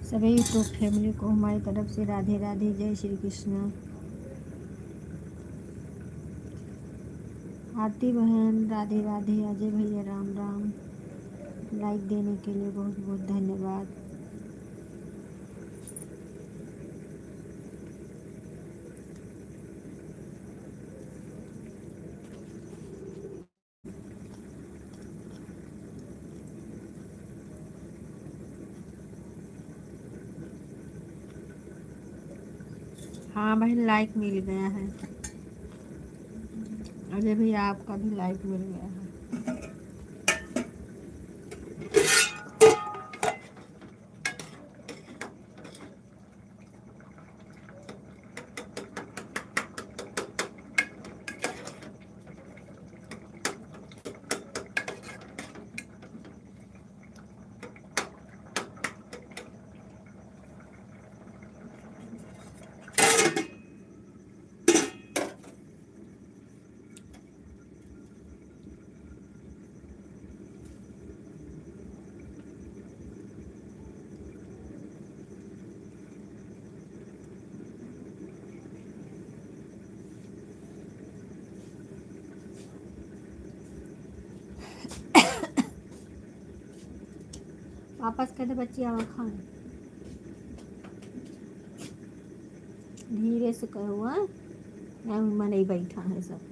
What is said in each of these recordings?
सभी YouTube family को हमारी तरफ से राधे राधे, जय श्री कृष्ण। आरती बहन राधे राधे, अजय भैया राम राम। लाइक देने के लिए बहुत बहुत धन्यवाद। हाँ बहन, लाइक मिल गया है। अजय भैया आपका भी लाइक मिल गया है। वापस कहते बच्ची आओ खान, धीरे से कहो। मन ही बैठा है सब।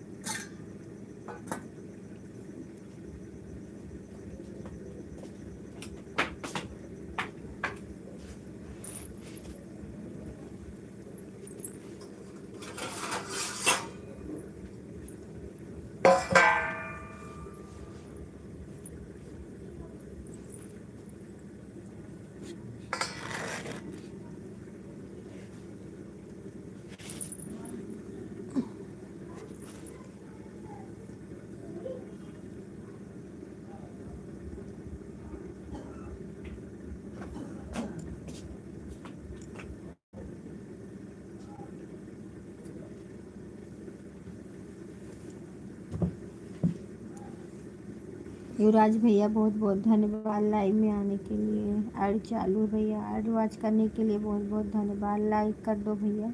युवराज भैया बहुत बहुत धन्यवाद लाइव में आने के लिए। ऐड चालू है भैया, ऐड वॉच करने के लिए बहुत बहुत धन्यवाद। लाइक कर दो भैया,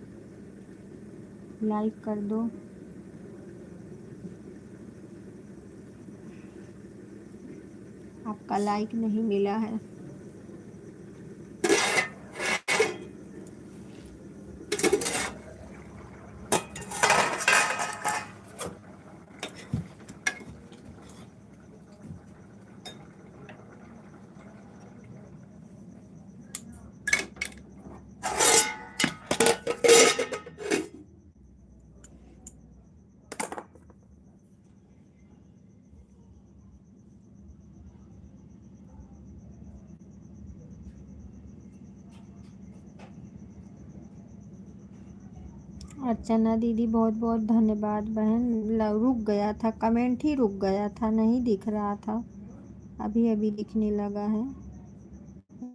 लाइक कर दो। आपका लाइक नहीं मिला है। अर्चना दीदी बहुत बहुत धन्यवाद बहन। रुक गया था, कमेंट ही रुक गया था, नहीं दिख रहा था, अभी अभी दिखने लगा है।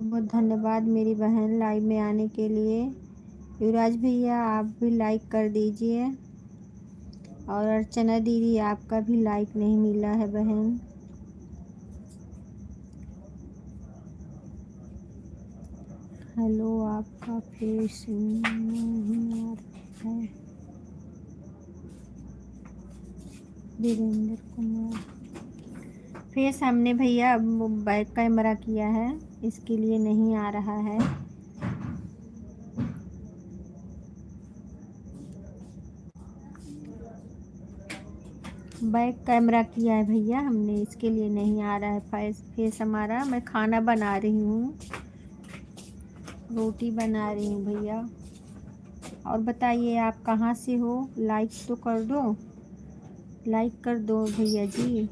बहुत धन्यवाद मेरी बहन लाइव में आने के लिए। युवराज भैया आप भी लाइक कर दीजिए। और अर्चना दीदी आपका भी लाइक नहीं मिला है बहन। हेलो, आपका फेस नहीं आ रहा है। वीरेंद्र कुमार फेस हमने भैया बैक कैमरा किया है, इसके लिए नहीं आ रहा है। बैक कैमरा किया है भैया हमने, इसके लिए नहीं आ रहा है फेस हमारा। मैं खाना बना रही हूँ, रोटी बना रही हूँ भैया। और बताइए आप कहाँ से हो? लाइक तो कर दो, लाइक कर दो भैया जी।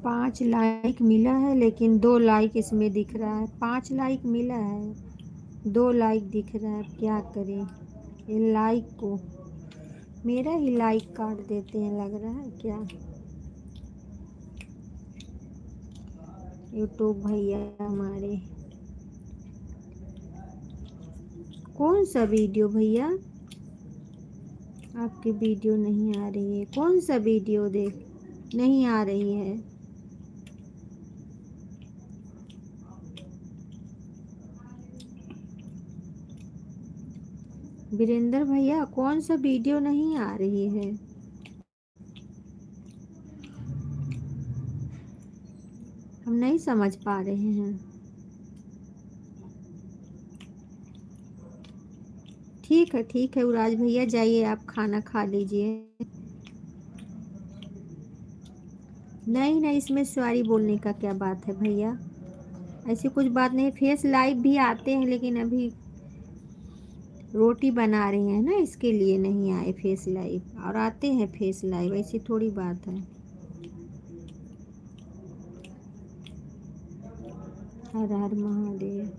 5 लाइक मिला है, लेकिन 2 लाइक इसमें दिख रहा है। 5 लाइक मिला है, 2 लाइक दिख रहा है। क्या करें, ये लाइक को मेरा ही लाइक काट देते हैं लग रहा है क्या। यूट्यूब भैया हमारे, कौन सा वीडियो भैया, आपकी वीडियो नहीं आ रही है। कौन सा वीडियो देख नहीं आ रही है। वीरेंद्र भैया कौन सा वीडियो नहीं आ रही है। हम नहीं समझ पा रहे हैं। ठीक है उराज भैया, जाइए आप खाना खा लीजिए। नहीं नहीं, इसमें सॉरी बोलने का क्या बात है भैया, ऐसी कुछ बात नहीं। फेस लाइव भी आते हैं, लेकिन अभी रोटी बना रहे हैं ना, इसके लिए नहीं आए फेस लाइव। और आते हैं फेस लाइव, ऐसी थोड़ी बात है। हर हर महादेव।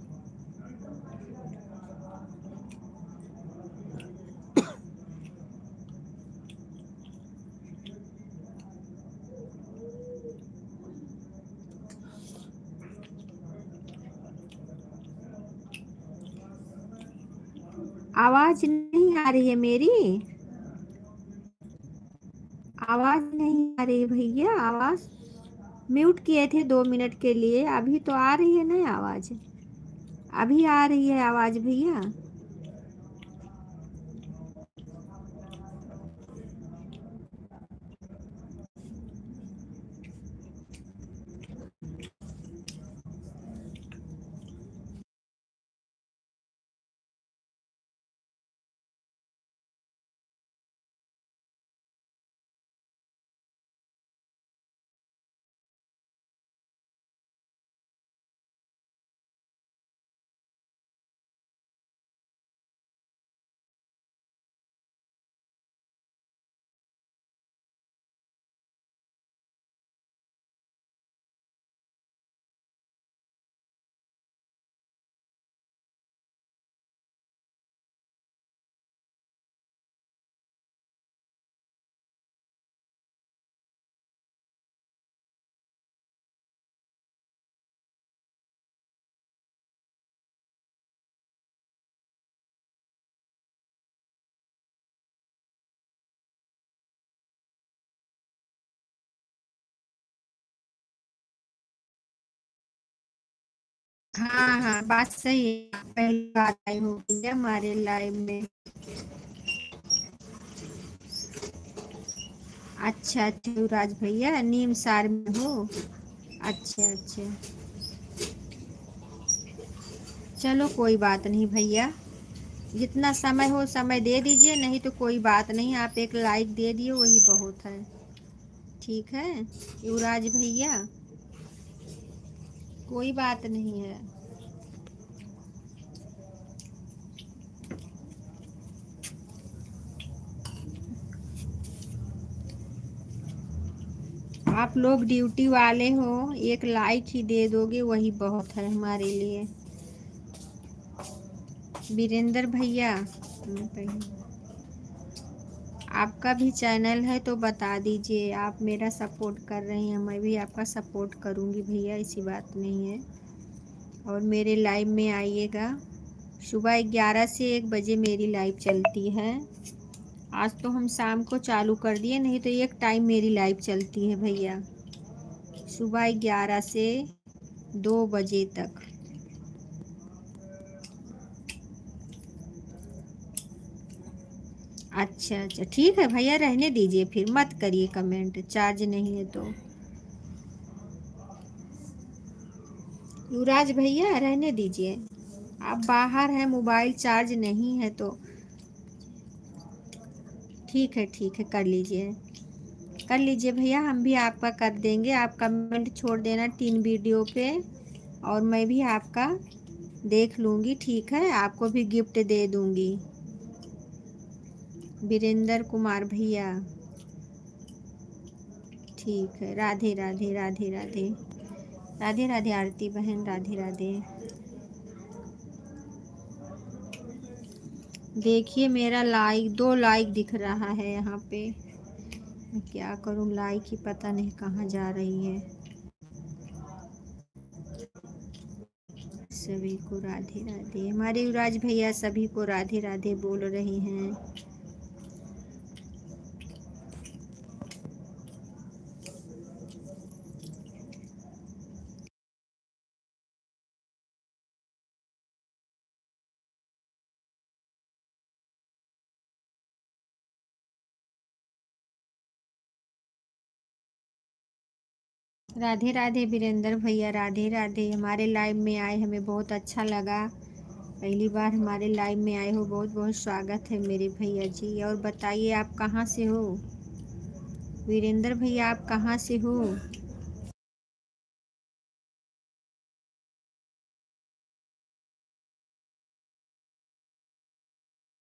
आवाज नहीं आ रही है मेरी, आवाज नहीं आ रही भैया। आवाज म्यूट किए थे 2 मिनट के लिए, अभी तो आ रही है ना आवाज। अभी आ रही है आवाज भैया। हाँ हाँ, बात सही है। आप पहली बार आई हो भैया हमारे लाइव में। अच्छा अच्छा युवराज भैया, नीम सार में हो। अच्छा अच्छा, चलो कोई बात नहीं भैया, जितना समय हो समय दे दीजिए, नहीं तो कोई बात नहीं, आप एक लाइक दे दिए वही बहुत है। ठीक है युवराज भैया, कोई बात नहीं है। आप लोग ड्यूटी वाले हो, एक लाइक ही दे दोगे वही बहुत है हमारे लिए। वीरेंद्र भैया, आपका भी चैनल है तो बता दीजिए। आप मेरा सपोर्ट कर रहे हैं, मैं भी आपका सपोर्ट करूंगी भैया, ऐसी बात नहीं है। और मेरे लाइव में आइएगा। सुबह 11 से 1 बजे मेरी लाइव चलती है। आज तो हम शाम को चालू कर दिए, नहीं तो एक टाइम मेरी लाइव चलती है भैया, सुबह 11 से 2 बजे तक। अच्छा अच्छा, ठीक है भैया, रहने दीजिए, फिर मत करिए कमेंट, चार्ज नहीं है तो। युवराज भैया रहने दीजिए, आप बाहर हैं, मोबाइल चार्ज नहीं है तो। ठीक है, कर लीजिए, कर लीजिए भैया, हम भी आपका कर देंगे। आप कमेंट छोड़ देना 3 वीडियो पे, और मैं भी आपका देख लूँगी। ठीक है, आपको भी गिफ्ट दे दूँगी। वीरेंद्र कुमार भैया, ठीक है। राधे राधे राधे राधे। राधे राधे आरती बहन, राधे राधे। देखिए मेरा लाइक, 2 लाइक दिख रहा है यहाँ पे। मैं क्या करूँ, लाइक ही पता नहीं कहाँ जा रही है। सभी को राधे राधे। हमारे युवराज भैया सभी को राधे राधे बोल रहे हैं। राधे राधे वीरेंद्र भैया, राधे राधे। हमारे लाइव में आए, हमें बहुत अच्छा लगा। पहली बार हमारे लाइव में आए हो, बहुत बहुत स्वागत है मेरे भैया जी। और बताइए आप कहाँ से हो? वीरेंद्र भैया आप कहाँ से हो?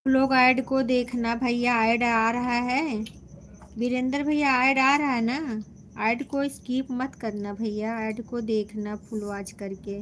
लोग ऐड को देखना भैया, ऐड आ रहा है। वीरेंद्र भैया ऐड आ रहा है ना? ऐड को स्किप मत करना भैया, ऐड को देखना फुल वॉच करके।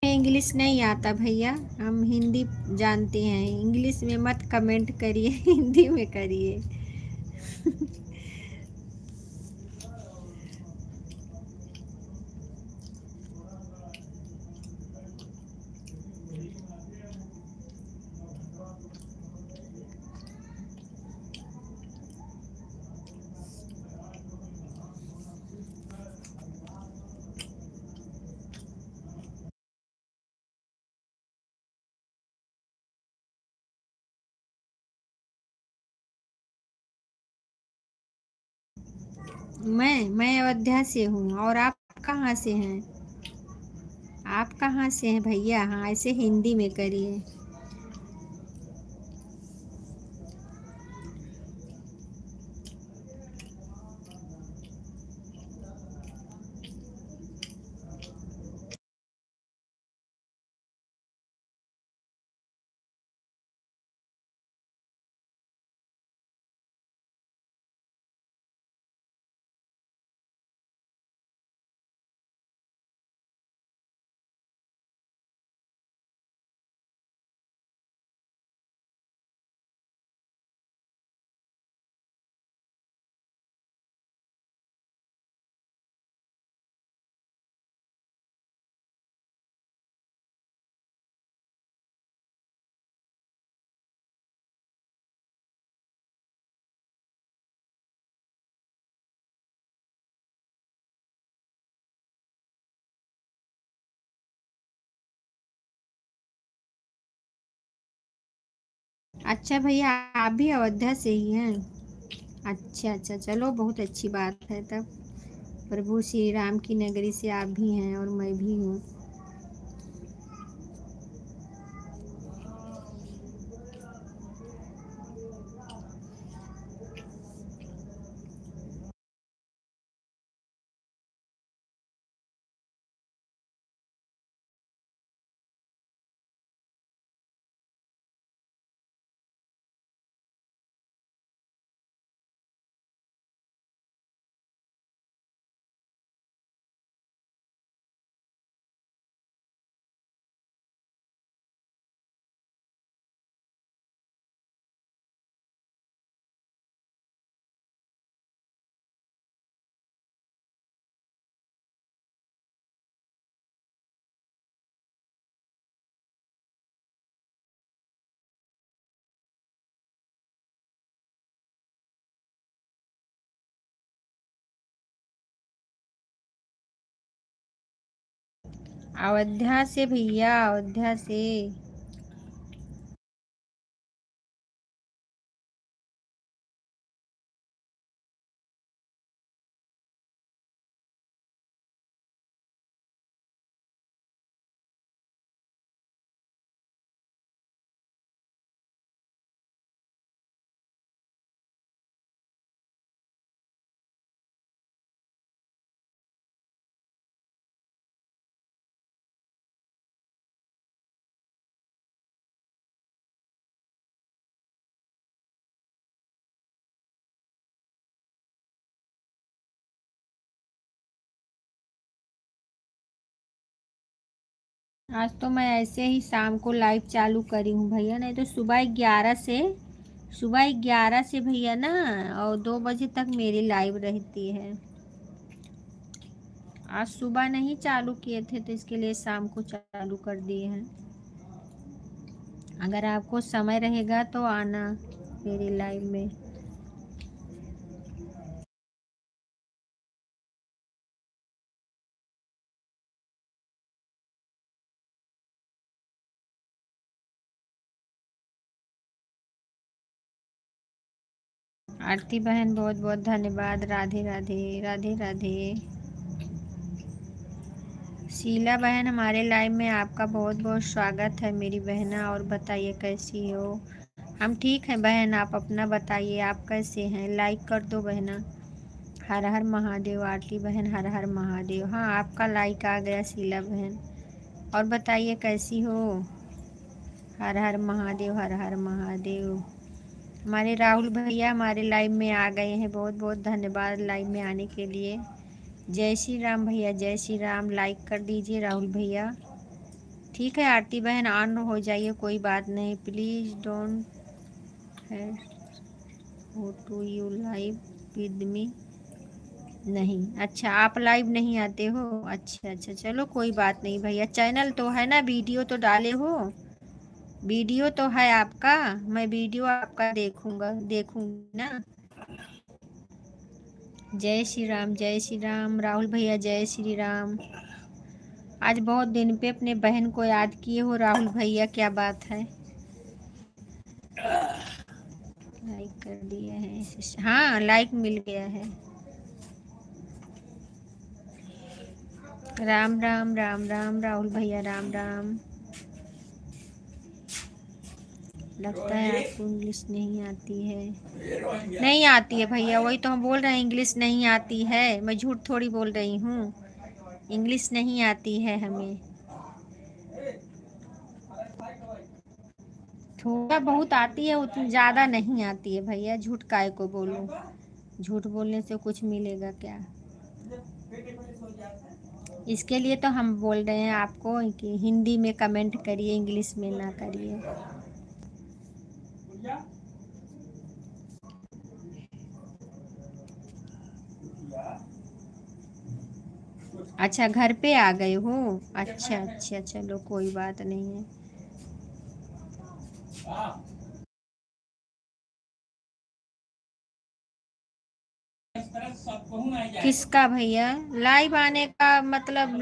इंग्लिश नहीं आता भैया, हम हिंदी जानते हैं। इंग्लिश में मत कमेंट करिए, हिंदी में करिए। मैं अयोध्या से हूँ। और आप कहाँ से हैं? आप कहाँ से हैं भैया? हाँ, ऐसे हिंदी में करिए। अच्छा भैया, आप भी अयोध्या से ही हैं? अच्छा अच्छा, चलो बहुत अच्छी बात है तब। प्रभु श्री राम की नगरी से आप भी हैं और मैं भी हूँ। अयोध्या से भैया, अयोध्या से। आज तो मैं ऐसे ही शाम को लाइव चालू करी हूँ भैया, नहीं तो सुबह 11 से भैया ना, और 2 बजे तक मेरी लाइव रहती है। आज सुबह नहीं चालू किए थे तो इसके लिए शाम को चालू कर दिए हैं। अगर आपको समय रहेगा तो आना मेरी लाइव में। आरती बहन बहुत बहुत धन्यवाद। राधे राधे, राधे राधे। शीला बहन हमारे लाइव में आपका बहुत बहुत स्वागत है मेरी बहना। और बताइए कैसी हो? हम ठीक हैं बहन, आप अपना बताइए, आप कैसे हैं? लाइक कर दो बहना। हर हर महादेव आरती बहन, हर हर महादेव। हाँ, आपका लाइक आ गया शीला बहन। और बताइए कैसी हो? हर हर महादेव, हर हर महादेव। हमारे राहुल भैया हमारे लाइव में आ गए हैं, बहुत बहुत धन्यवाद लाइव में आने के लिए। जय श्री राम भैया, जय श्री राम। लाइक कर दीजिए राहुल भैया। ठीक है आरती बहन, ऑन हो जाइए, कोई बात नहीं। Please don't who to you live with me. नहीं, अच्छा आप लाइव नहीं आते हो? अच्छा अच्छा, चलो कोई बात नहीं भैया। चैनल तो है ना, वीडियो तो डाले हो? वीडियो तो है आपका? मैं वीडियो आपका देखूंगी ना। जय श्री राम, जय श्री राम राहुल भैया, जय श्री राम। आज बहुत दिन पे अपने बहन को याद किए हो राहुल भैया, क्या बात है? लाइक कर दिए हैं? हाँ, लाइक मिल गया है। राम राम, राम राम राहुल भैया, राम राम। लगता है आपको इंग्लिश नहीं आती है। नहीं आती है भैया, वही तो हम बोल रहे हैं, इंग्लिश नहीं आती है। मैं झूठ थोड़ी बोल रही हूँ, इंग्लिश नहीं आती है हमें। थोड़ा बहुत आती है, उतनी ज़्यादा नहीं आती है भैया। झूठ काय को बोलूं? झूठ बोलने से कुछ मिलेगा क्या? इसके लिए तो हम बोल रहे हैं आपको कि हिंदी में कमेंट करिए, इंग्लिश में ना करिए। अच्छा, घर पे आ गए हो? अच्छा अच्छा, चलो कोई बात नहीं है। किसका भैया? लाइव आने का मतलब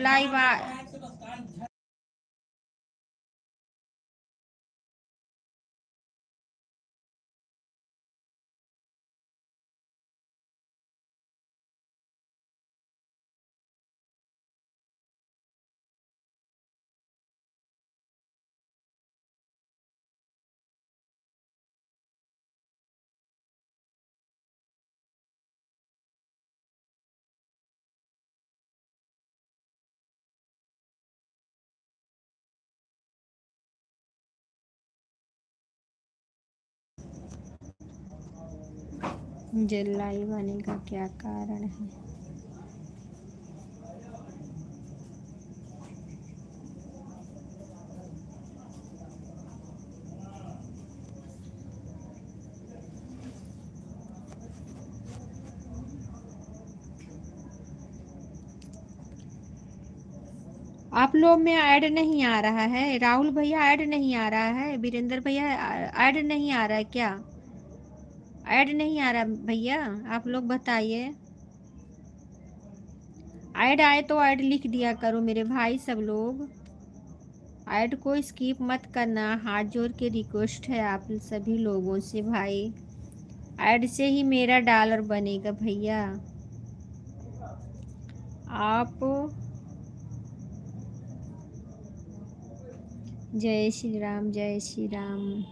मुझे लाइव आने का क्या कारण है? आप लोग में ऐड नहीं आ रहा है? राहुल भैया ऐड नहीं आ रहा है? वीरेंद्र भैया ऐड नहीं आ रहा है क्या? ऐड नहीं आ रहा भैया, आप लोग बताइए। ऐड आए तो ऐड लिख दिया करो मेरे भाई सब लोग। ऐड को स्किप मत करना, हाथ जोड़ के रिक्वेस्ट है आप सभी लोगों से भाई। ऐड से ही मेरा डॉलर बनेगा भैया। आप जय श्री राम, जय श्री राम।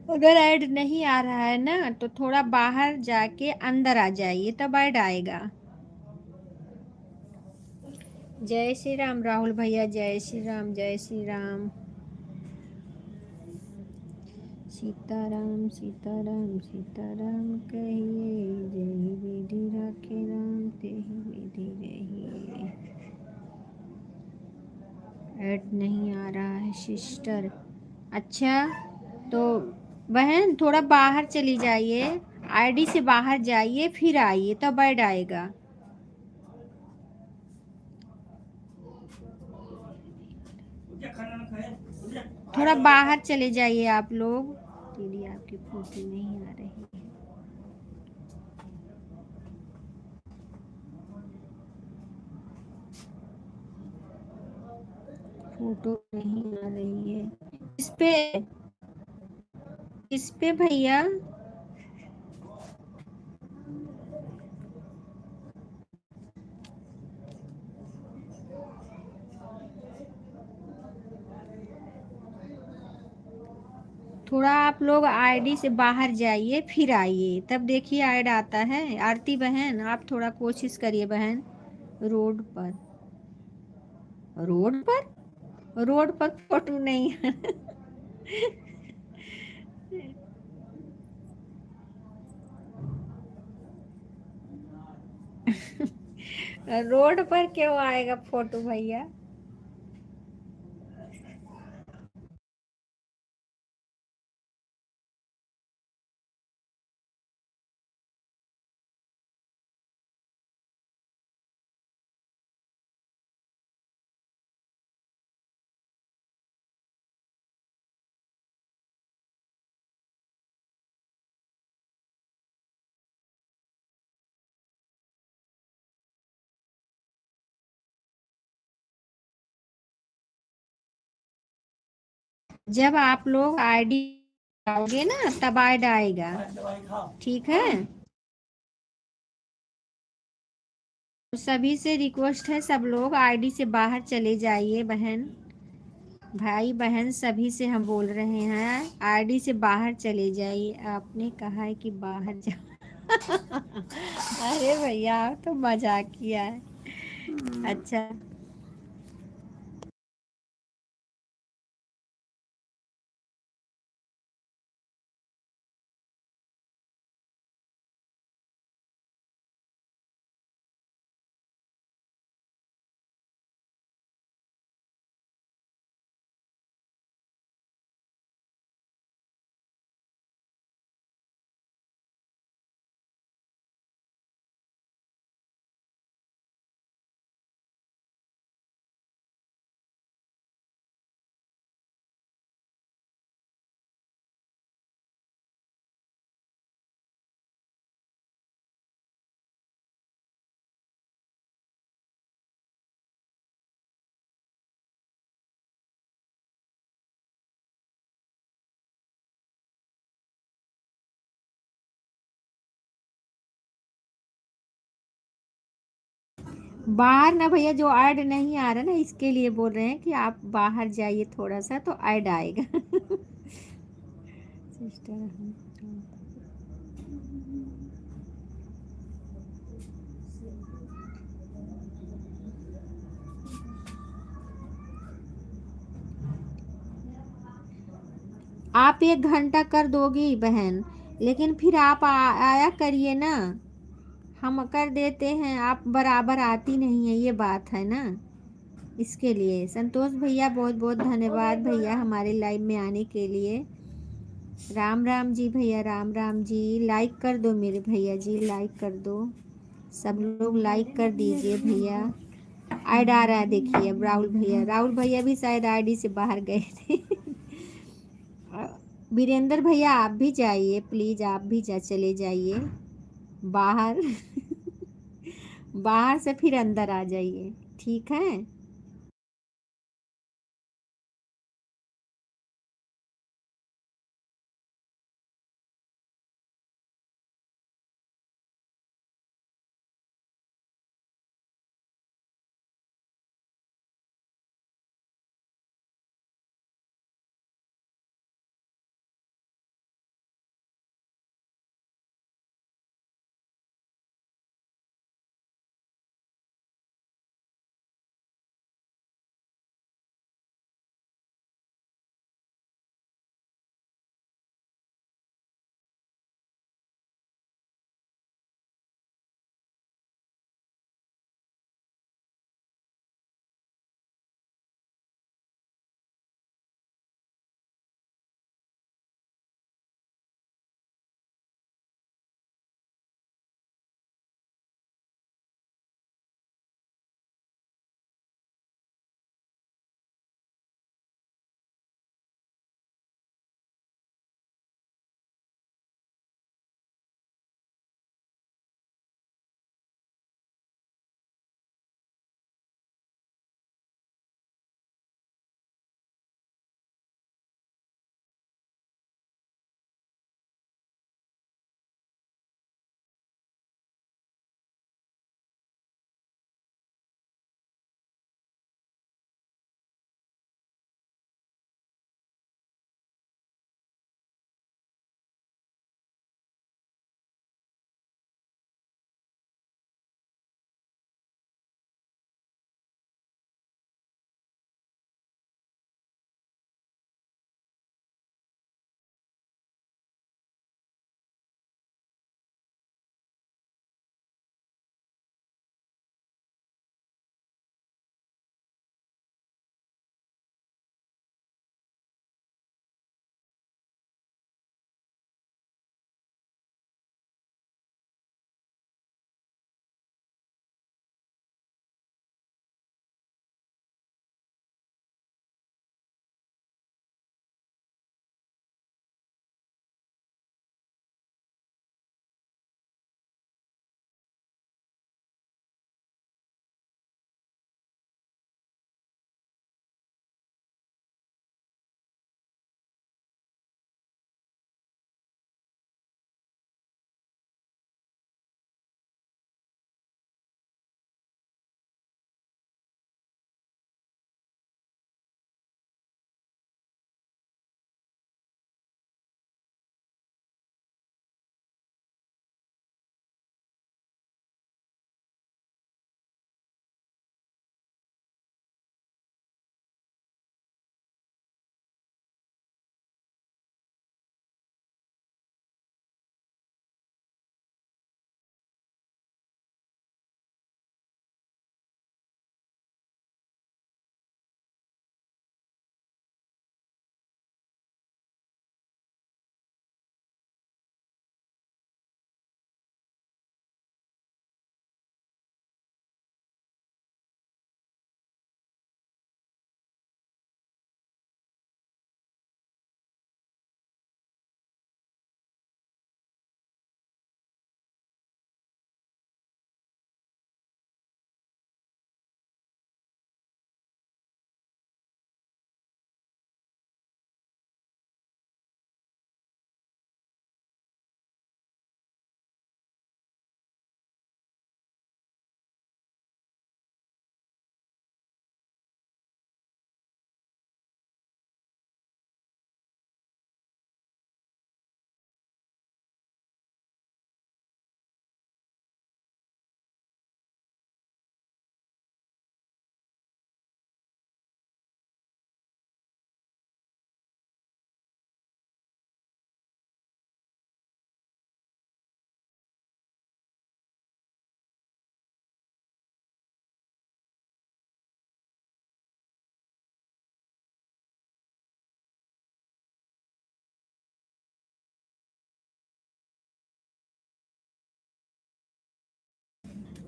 अगर ऐड नहीं आ रहा है ना तो थोड़ा बाहर जाके अंदर आ जाइए, तब ऐड आएगा। जय श्री राम राहुल भैया, जय श्री राम, जय श्री राम। सीताराम सीताराम सीताराम कहिए, जेहि विधि राखे राम तेहि विधि रहिए। ऐड नहीं आ रहा है सिस्टर। अच्छा, तो बहन थोड़ा बाहर चली जाइए, आईडी से बाहर जाइए फिर आइए तब ऐड आएगा। थोड़ा बाहर चले जाइए आप लोग। दीदी आपकी फोटो नहीं आ रही है। फोटो नहीं आ रही है। इस पे भैया थोड़ा आप लोग आईडी से बाहर जाइए फिर आइए तब देखिए ऐड आता है। आरती बहन आप थोड़ा कोशिश करिए बहन। रोड पर रोड पर फोटो नहीं है। रोड पर क्यों आएगा फोटो भैया। जब आप लोग आईडी आओगे ना तब ऐड आएगा, ठीक है। सभी से रिक्वेस्ट है, सब लोग आईडी से बाहर चले जाइए बहन। भाई बहन सभी से हम बोल रहे हैं आईडी से बाहर चले जाइए। आपने कहा है कि बाहर जाओ। अरे भैया आप तो मजाक किया है। अच्छा, बाहर ना भैया जो ऐड नहीं आ रहा ना इसके लिए बोल रहे हैं कि आप बाहर जाइए थोड़ा सा तो ऐड आएगा। सिस्टर आप 1 घंटा कर दोगी बहन, लेकिन फिर आप आया करिए ना। हम कर देते हैं, आप बराबर आती नहीं है, ये बात है ना। इसके लिए संतोष भैया बहुत बहुत धन्यवाद भैया हमारे लाइव में आने के लिए। राम राम जी भैया, राम राम जी। लाइक कर दो मेरे भैया जी, लाइक कर दो। सब लोग लाइक कर दीजिए भैया। ऐड आ रहा है देखिए। अब राहुल भैया भी शायद आईडी से बाहर गए थे। वीरेंद्र भैया आप भी जाइए प्लीज, आप भी चले जाइए बाहर। बाहर से फिर अंदर आ जाइए, ठीक है।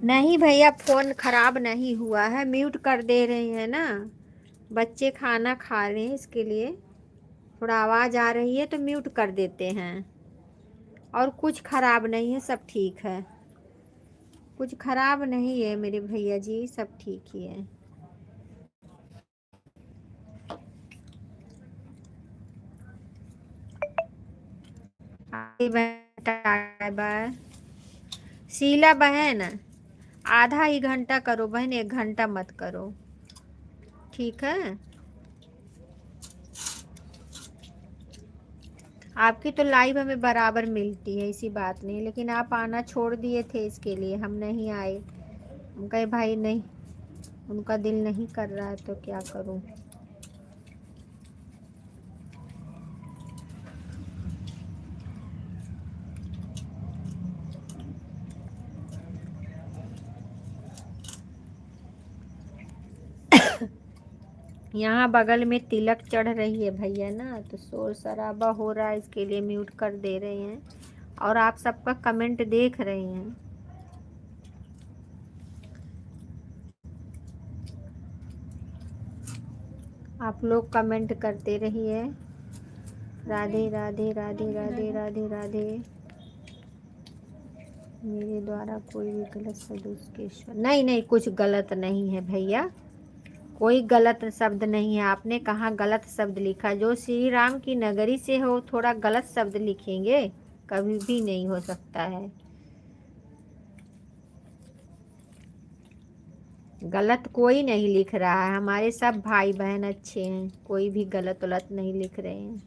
नहीं भैया, फोन खराब नहीं हुआ है, म्यूट कर दे रहे हैं ना। बच्चे खाना खा रहे हैं, इसके लिए थोड़ा आवाज आ रही है तो म्यूट कर देते हैं। और कुछ खराब नहीं है, सब ठीक है। कुछ खराब नहीं है मेरे भैया जी, सब ठीक ही है। Bye bye. शीला बहन, आधा ही घंटा करो बहन, 1 घंटा मत करो, ठीक है। आपकी तो लाइव हमें बराबर मिलती है, ऐसी बात नहीं, लेकिन आप आना छोड़ दिए थे, इसके लिए हम नहीं आए। हम कहे भाई नहीं, उनका दिल नहीं कर रहा है तो क्या करूं। यहाँ बगल में तिलक चढ़ रही है भैया ना, तो शोर शराबा हो रहा है, इसके लिए म्यूट कर दे रहे हैं। और आप सबका कमेंट देख रहे हैं। आप लोग कमेंट करते रहिए। राधे राधे राधे राधे राधे राधे। मेरे द्वारा कोई भी गलत शब्द उसके नहीं नहीं, कुछ गलत नहीं है भैया, कोई गलत शब्द नहीं है। आपने कहाँ गलत शब्द लिखा? जो श्री राम की नगरी से हो थोड़ा गलत शब्द लिखेंगे? कभी भी नहीं हो सकता है। गलत कोई नहीं लिख रहा है, हमारे सब भाई बहन अच्छे हैं, कोई भी गलत वलत नहीं लिख रहे हैं।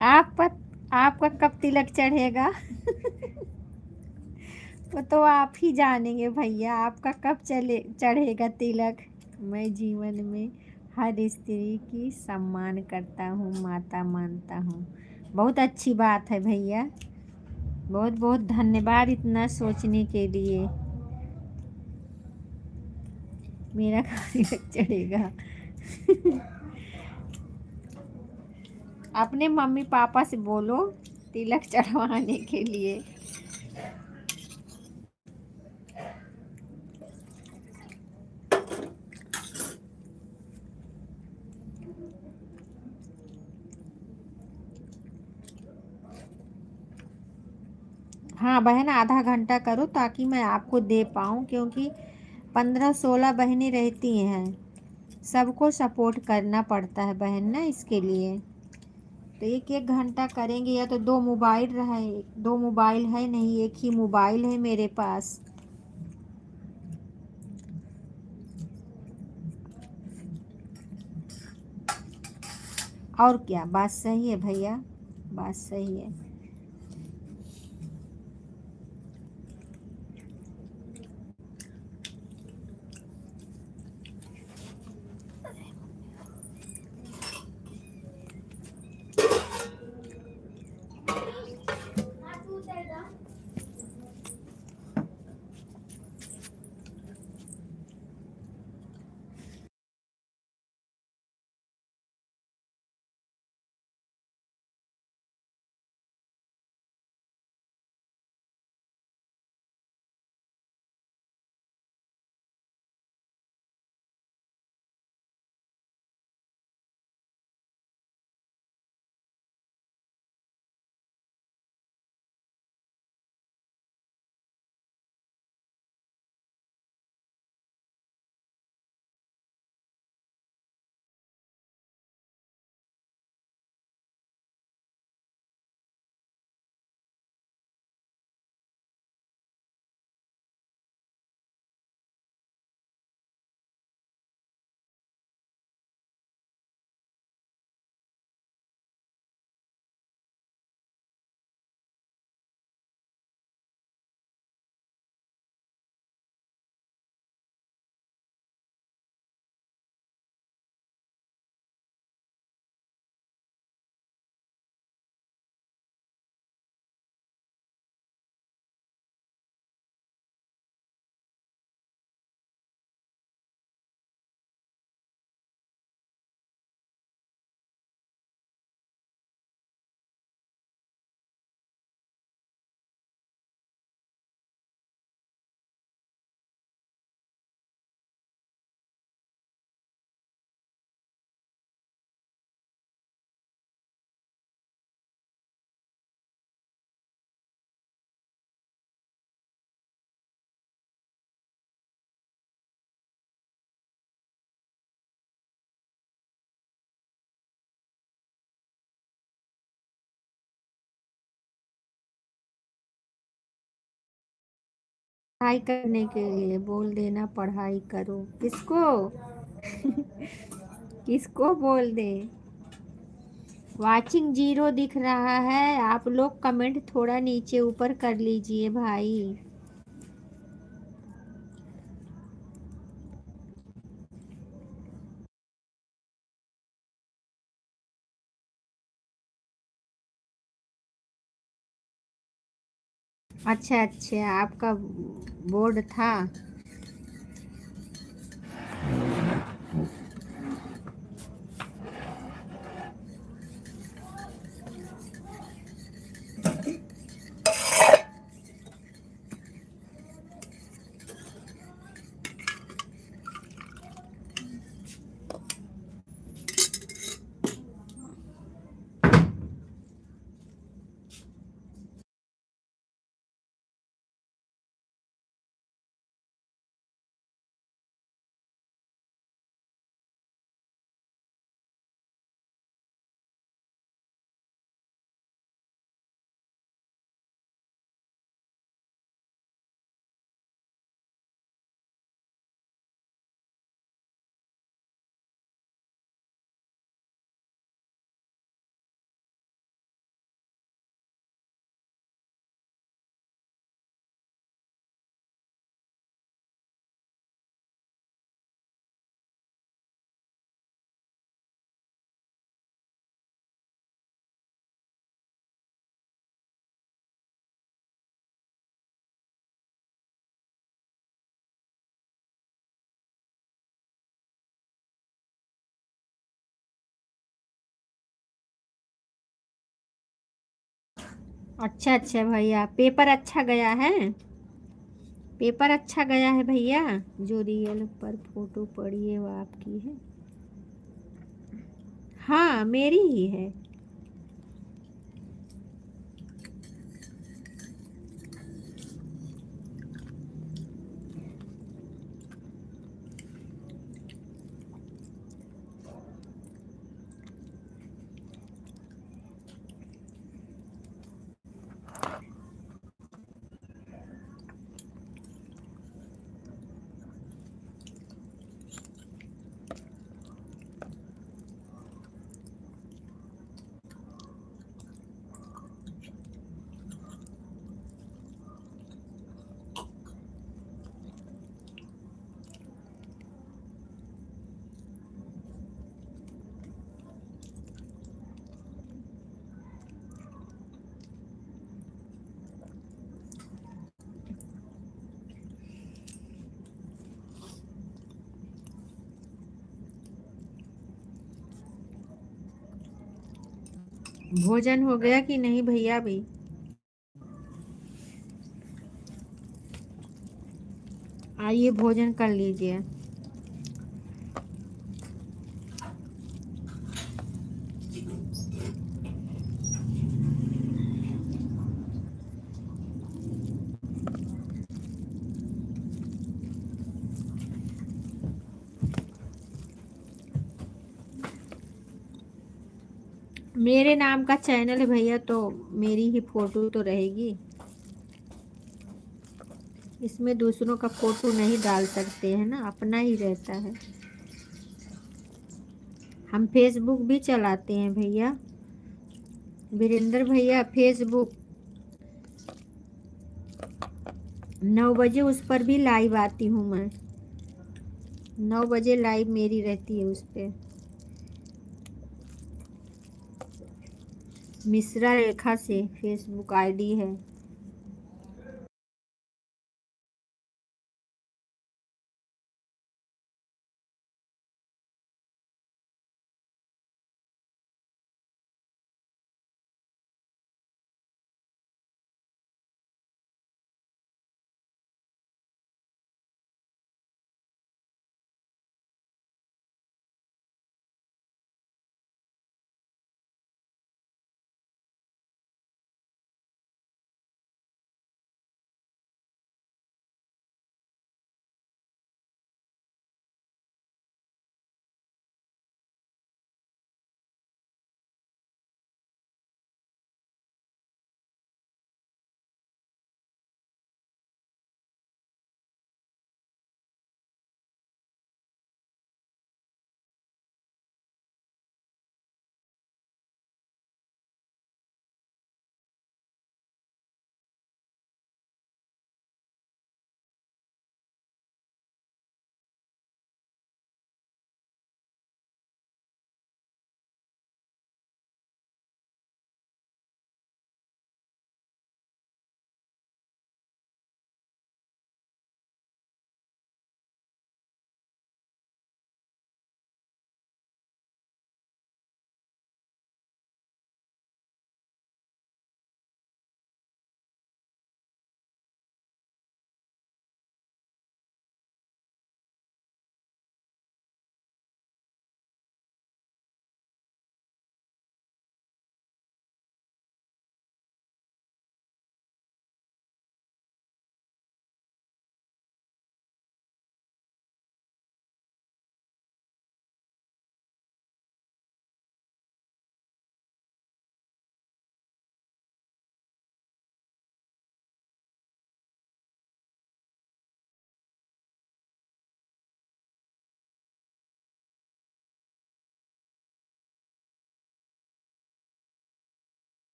आप पर आपका कब तिलक चढ़ेगा? वो तो आप ही जानेंगे भैया, आपका कब चले चढ़ेगा तिलक। मैं जीवन में हर स्त्री की सम्मान करता हूँ, माता मानता हूँ। बहुत अच्छी बात है भैया, बहुत बहुत धन्यवाद इतना सोचने के लिए। मेरा कब तिलक चढ़ेगा? अपने मम्मी पापा से बोलो तिलक चढ़वाने के लिए। हाँ बहन, आधा घंटा करो ताकि मैं आपको दे पाऊँ, क्योंकि 15-16 बहनें रहती हैं, सबको सपोर्ट करना पड़ता है बहन ना, इसके लिए। तो एक एक घंटा करेंगे, या तो दो मोबाइल रहे, दो मोबाइल है नहीं, एक ही मोबाइल है मेरे पास। और क्या, बात सही है भैया, बात सही है। पढ़ाई करने के लिए बोल देना, पढ़ाई करो। किसको? किसको बोल दे? वाचिंग जीरो दिख रहा है, आप लोग कमेंट थोड़ा नीचे ऊपर कर लीजिए भाई। अच्छा अच्छा, आपका बोर्ड था। अच्छा अच्छा भैया, पेपर अच्छा गया है? पेपर अच्छा गया है भैया? जो रियल पर फोटो पड़ी है वो आपकी है? हाँ, मेरी ही है। भोजन हो गया कि नहीं भैया भी? आइए भोजन कर लीजिए। मेरे नाम का चैनल है भैया, तो मेरी ही फोटो तो रहेगी इसमें। दूसरों का फोटो नहीं डाल सकते हैं ना, अपना ही रहता है। हम फेसबुक भी चलाते हैं भैया, वीरेंद्र भैया। फेसबुक 9 बजे उस पर भी लाइव आती हूँ मैं। 9 बजे लाइव मेरी रहती है उस पे। मिश्रा रेखा से फेसबुक आईडी है।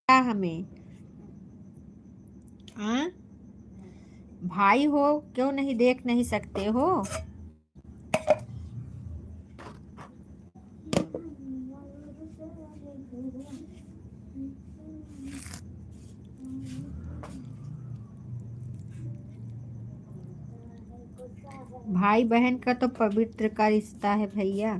क्या हमें? हाँ, भाई हो, क्यों नहीं देख नहीं सकते हो? भाई बहन का तो पवित्र का रिश्ता है भैया।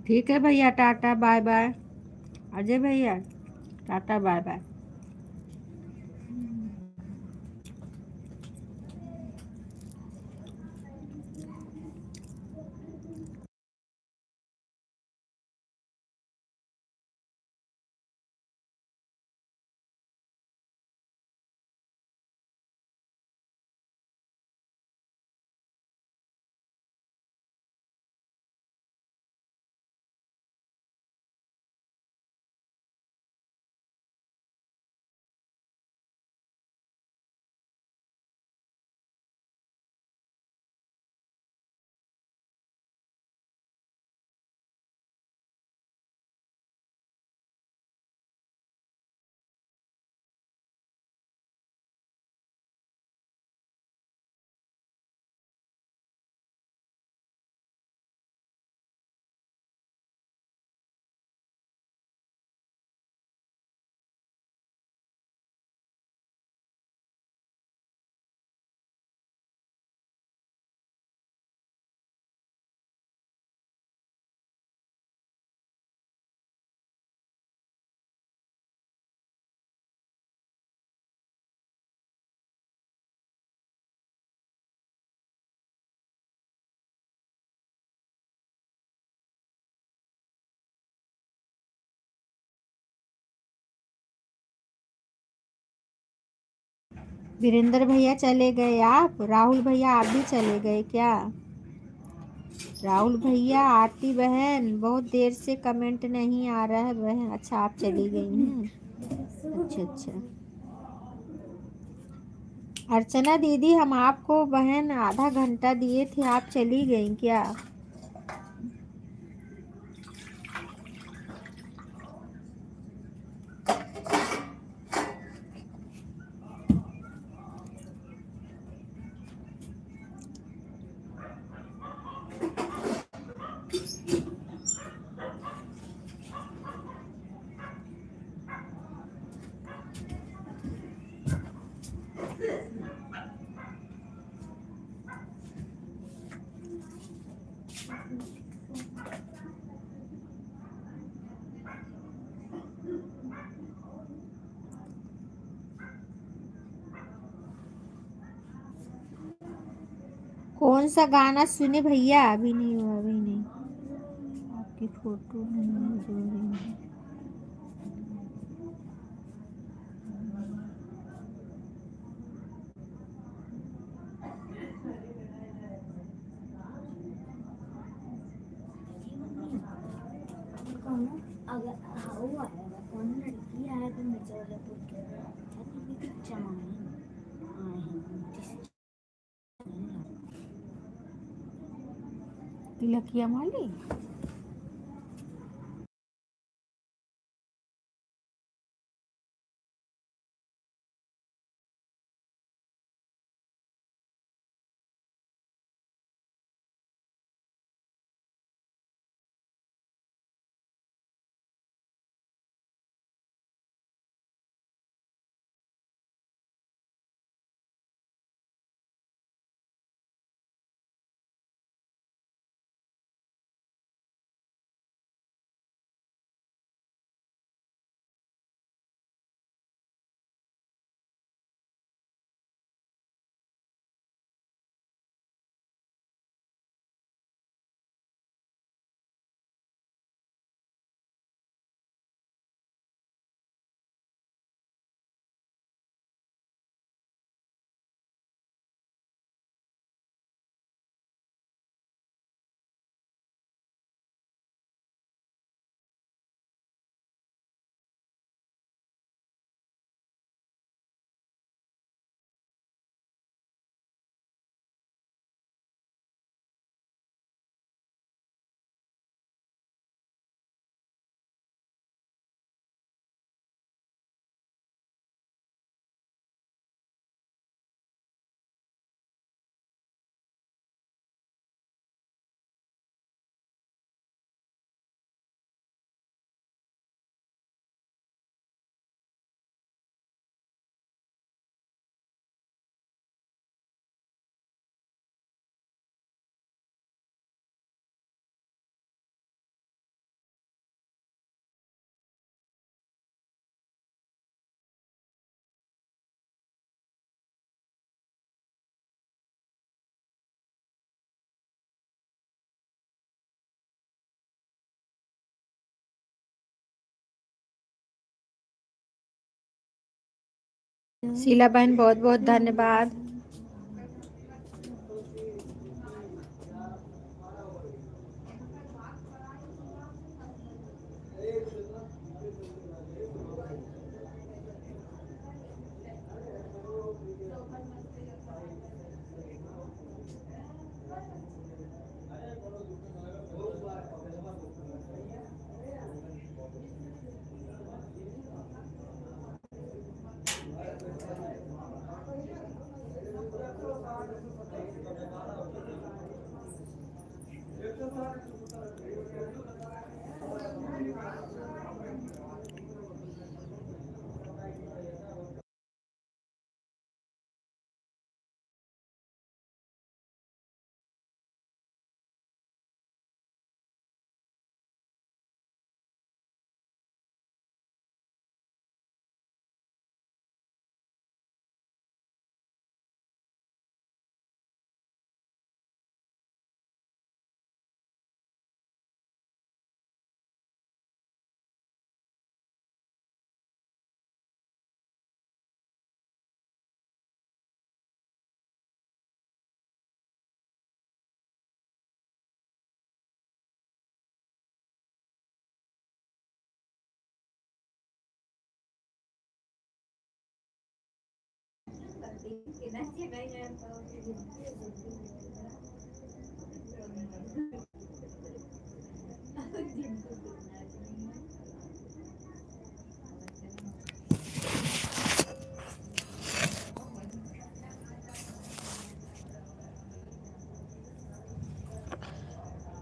ठीक है भैया, टाटा बाय बाय। अजय भैया, टाटा बाय बाय। वीरेंद्र भैया चले गए आप? राहुल भैया आप भी चले गए क्या? राहुल भैया, आरती बहन, बहुत देर से कमेंट नहीं आ रहा है बहन। अच्छा, आप चली गई हैं। अच्छा अच्छा। अर्चना दीदी, हम आपको बहन आधा घंटा दिए थे, आप चली गई क्या? कौन सा गाना सुने भैया? अभी नहीं हुआ, अभी नहीं। आपकी फोटो नहीं जो रही है। अगर हाउ आया कौन लड़की आया तो मिर्जापुर के तिलकिया माली। शीला बहन बहुत बहुत धन्यवाद।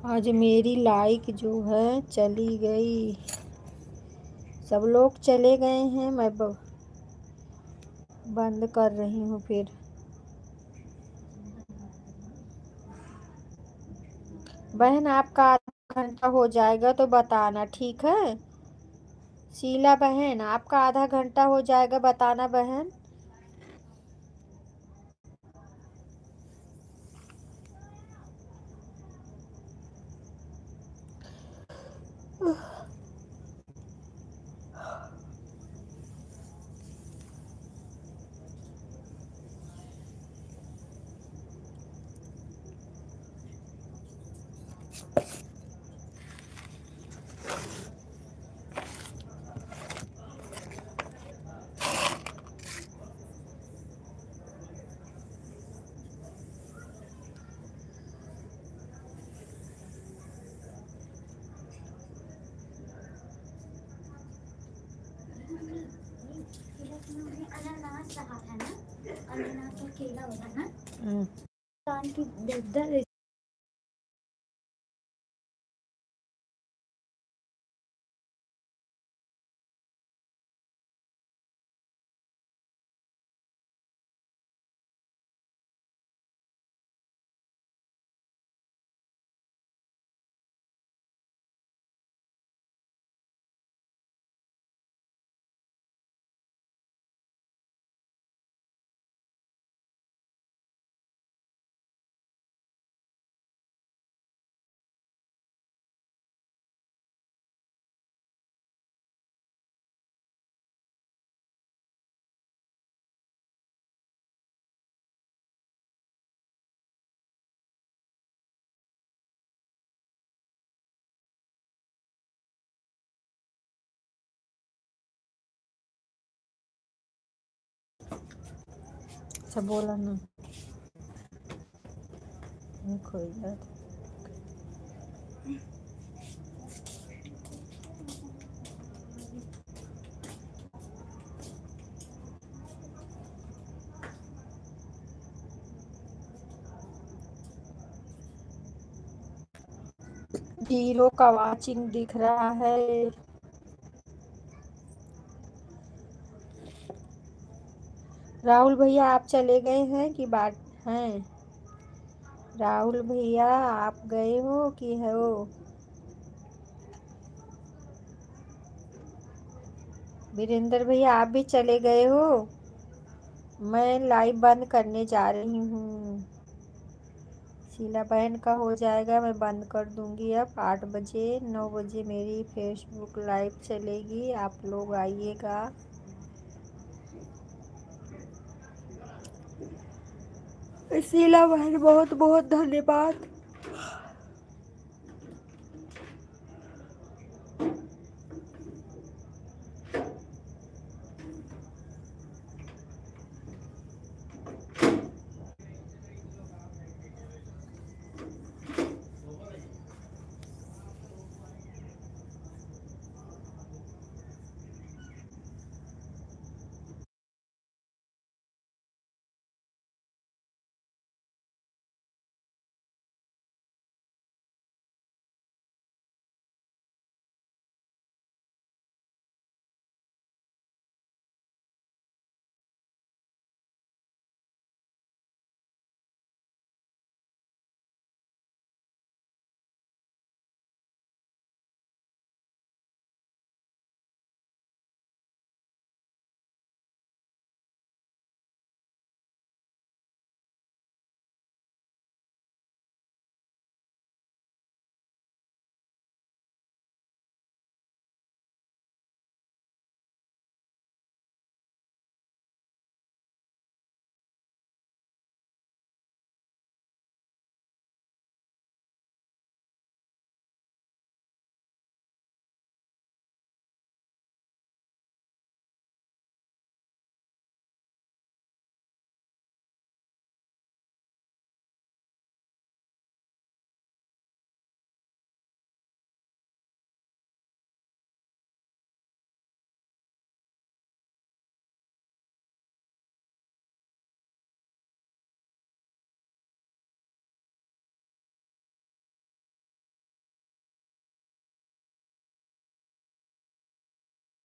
आज मेरी लाइक जो है चली गई, सब लोग चले गए हैं, मैं बंद कर रही हूँ फिर। बहन आपका आधा घंटा हो जाएगा तो बताना, ठीक है। शीला बहन आपका आधा घंटा हो जाएगा, बताना बहन। अनानास रहा था ना, अनानास और केला होगा ना, कान की दर्द। अच्छा बोला ना, खो गया था। जीरो का वाचिंग दिख रहा है। राहुल भैया आप चले गए हैं कि बात हैं? राहुल भैया आप गए हो कि हो? वीरेंद्र भैया आप भी चले गए हो? मैं लाइव बंद करने जा रही हूँ। शीला बहन का हो जाएगा, मैं बंद कर दूंगी। अब 8 बजे 9 बजे मेरी फेसबुक लाइव चलेगी, आप लोग आइएगा। शीला बहन बहुत बहुत धन्यवाद।